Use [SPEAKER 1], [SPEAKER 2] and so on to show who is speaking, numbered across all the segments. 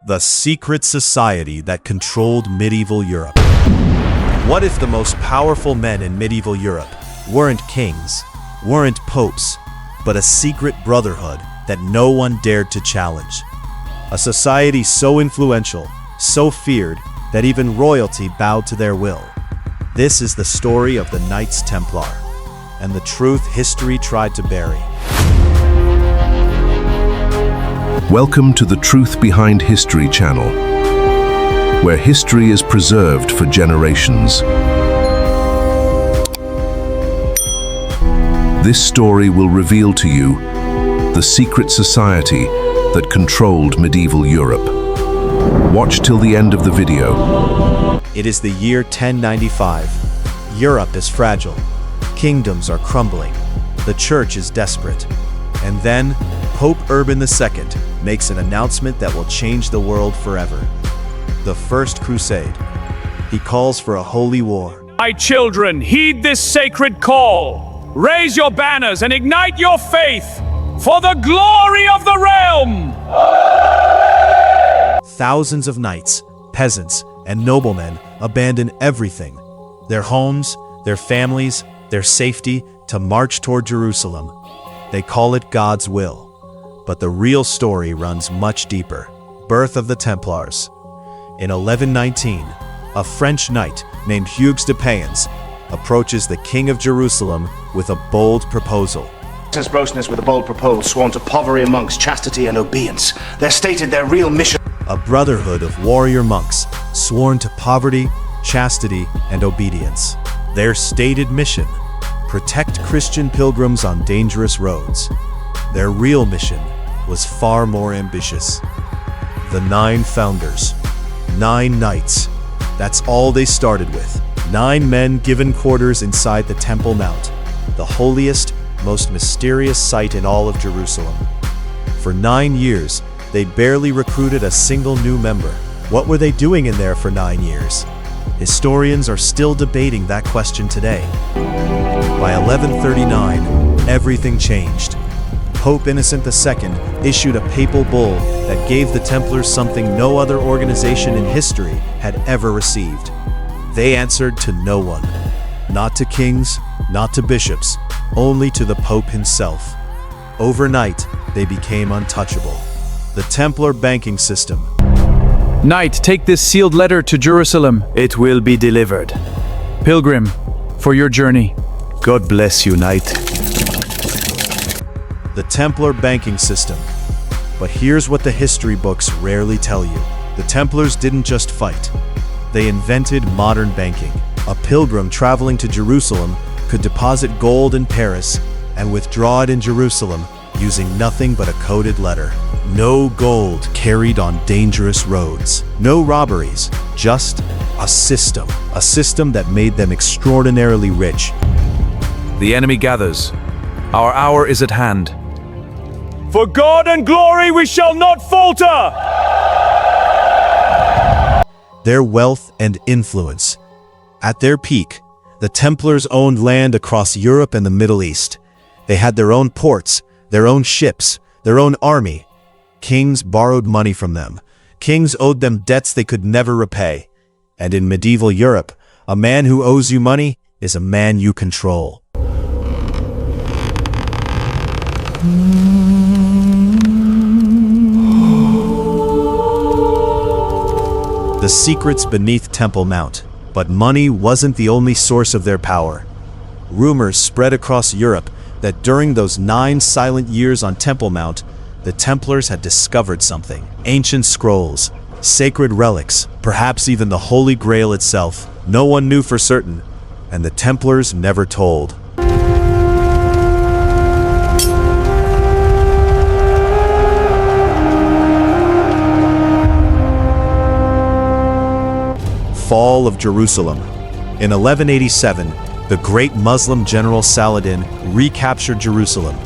[SPEAKER 1] The secret society that controlled medieval Europe. What if the most powerful men in medieval Europe weren't kings, weren't popes, but a secret brotherhood that no one dared to challenge? A society so influential, so feared, that even royalty bowed to their will. This is the story of the Knights Templar, and the truth history tried to bury.
[SPEAKER 2] Welcome to the Truth Behind History channel, where history is preserved for generations. This story will reveal to you the secret society that controlled medieval Europe. Watch till the end of the video.
[SPEAKER 1] It is the year 1095. Europe is fragile. Kingdoms are crumbling. The church is desperate. And then, Pope Urban II makes an announcement that will change the world forever. The First Crusade. He calls for a holy war.
[SPEAKER 3] My children, heed this sacred call. Raise your banners and ignite your faith for the glory of the realm!
[SPEAKER 1] Thousands of knights, peasants, and noblemen abandon everything, their homes, their families, their safety, to march toward Jerusalem. They call it God's will. But the real story runs much deeper. Birth of the Templars. In 1119, a French knight named Hugues de Payens approaches the King of Jerusalem with a bold proposal.
[SPEAKER 4] Since Brosness with a bold proposal sworn to poverty amongst chastity and obedience. They stated their real mission.
[SPEAKER 1] A brotherhood of warrior monks sworn to poverty, chastity, and obedience. Their stated mission: protect Christian pilgrims on dangerous roads. Their real mission was far more ambitious. The 9 founders, 9 knights. That's all they started with. 9 men given quarters inside the Temple Mount, the holiest, most mysterious site in all of Jerusalem. For 9 years, they barely recruited a single new member. What were they doing in there for 9 years? Historians are still debating that question today. By 1139, everything changed. Pope Innocent II issued a papal bull that gave the Templars something no other organization in history had ever received. They answered to no one. Not to kings, not to bishops, only to the Pope himself. Overnight, they became untouchable. The Templar banking system.
[SPEAKER 3] Knight, take this sealed letter to Jerusalem. It will be delivered. Pilgrim, for your journey.
[SPEAKER 5] God bless you, Knight.
[SPEAKER 1] The Templar banking system. But here's what the history books rarely tell you. The Templars didn't just fight. They invented modern banking. A pilgrim traveling to Jerusalem could deposit gold in Paris and withdraw it in Jerusalem using nothing but a coded letter. No gold carried on dangerous roads. No robberies, just a system. A system that made them extraordinarily rich.
[SPEAKER 3] The enemy gathers. Our hour is at hand. For God and glory we shall not falter!
[SPEAKER 1] Their wealth and influence. At their peak, the Templars owned land across Europe and the Middle East. They had their own ports, their own ships, their own army. Kings borrowed money from them. Kings owed them debts they could never repay. And in medieval Europe, a man who owes you money is a man you control. The secrets beneath Temple Mount. But money wasn't the only source of their power. Rumors spread across Europe that during those 9 silent years on Temple Mount, the Templars had discovered something. Ancient scrolls, sacred relics, perhaps even the Holy Grail itself. No one knew for certain, and the Templars never told. Fall of Jerusalem. In 1187, the great Muslim general Saladin recaptured Jerusalem.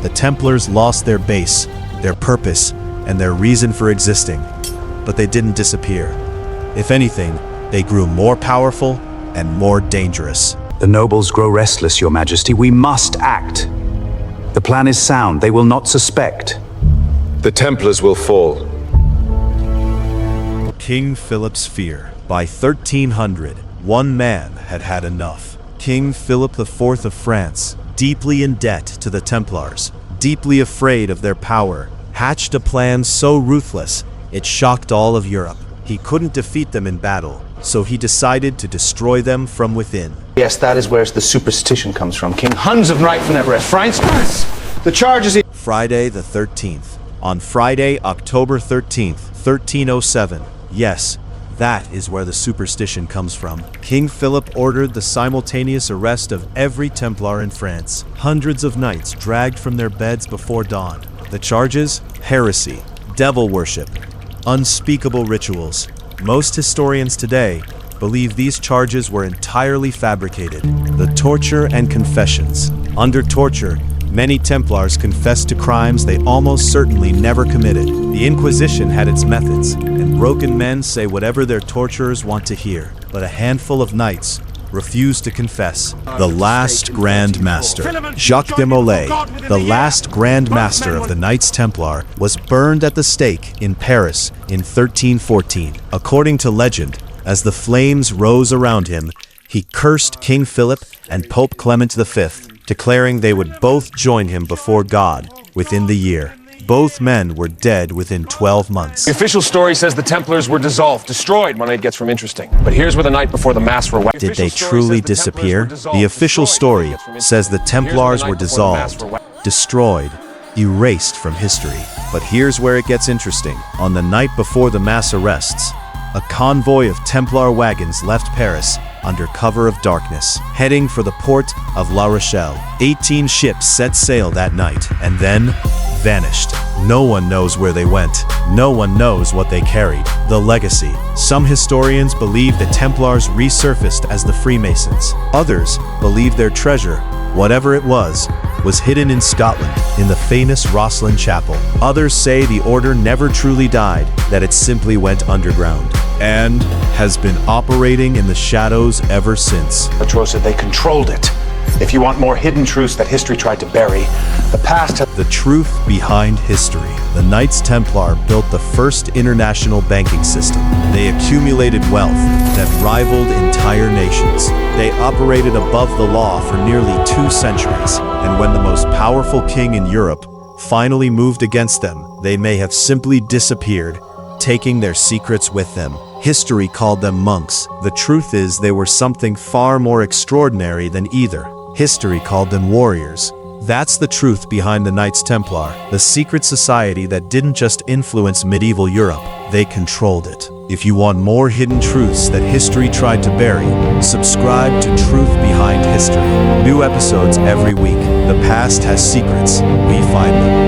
[SPEAKER 1] The Templars lost their base, their purpose, and their reason for existing. But they didn't disappear. If anything, they grew more powerful and more dangerous.
[SPEAKER 5] The nobles grow restless, Your Majesty. We must act. The plan is sound. They will not suspect.
[SPEAKER 6] The Templars will fall.
[SPEAKER 1] King Philip's fear. By 1300, one man had had enough. King Philip IV of France, deeply in debt to the Templars, deeply afraid of their power, hatched a plan so ruthless it shocked all of Europe. He couldn't defeat them in battle, so he decided to destroy them from within.
[SPEAKER 4] Yes, that is where the superstition comes from. King Hans of Knight from that rest. France, the charge is...
[SPEAKER 1] Friday the 13th. On Friday, October 13th, 1307. Yes, that is where the superstition comes from. King Philip ordered the simultaneous arrest of every Templar in France. Hundreds of knights dragged from their beds before dawn. The charges? Heresy, devil worship, unspeakable rituals. Most historians today believe these charges were entirely fabricated. The torture and confessions. Under torture, many Templars confessed to crimes they almost certainly never committed. The Inquisition had its methods, and broken men say whatever their torturers want to hear. But a handful of knights refused to confess. The last Grand Master, Jacques de Molay, the last Grand Master of the Knights Templar, was burned at the stake in Paris in 1314. According to legend, as the flames rose around him, he cursed King Philip and Pope Clement V, declaring they would both join him before God within the year. Both men were dead within 12 months.
[SPEAKER 6] The official story says the Templars were dissolved, destroyed when it gets from interesting. But here's where the night before the mass were wet.
[SPEAKER 1] Did they truly disappear? The official story says the Templars were dissolved, destroyed, erased from history. But here's where it gets interesting. On the night before the mass arrests, a convoy of Templar wagons left Paris under cover of darkness, heading for the port of La Rochelle. 18 ships set sail that night and then vanished. No one knows where they went. No one knows what they carried. The legacy. Some historians believe the Templars resurfaced as the Freemasons. Others believe their treasure, whatever it was hidden in Scotland, in the famous Rosslyn Chapel. Others say the order never truly died, that it simply went underground, and has been operating in the shadows ever since.
[SPEAKER 4] Atrocia, they controlled it. If you want more hidden truths that history tried to bury, the past has...
[SPEAKER 1] The truth behind history. The Knights Templar built the first international banking system. They accumulated wealth that rivaled entire nations. They operated above the law for nearly 2 centuries, and when the most powerful king in Europe finally moved against them, they may have simply disappeared, taking their secrets with them. History called them monks. The truth is they were something far more extraordinary than either. History called them warriors. That's the truth behind the Knights Templar, the secret society that didn't just influence medieval Europe, they controlled it. If you want more hidden truths that history tried to bury, subscribe to Truth Behind History. New episodes every week. The past has secrets. We find them.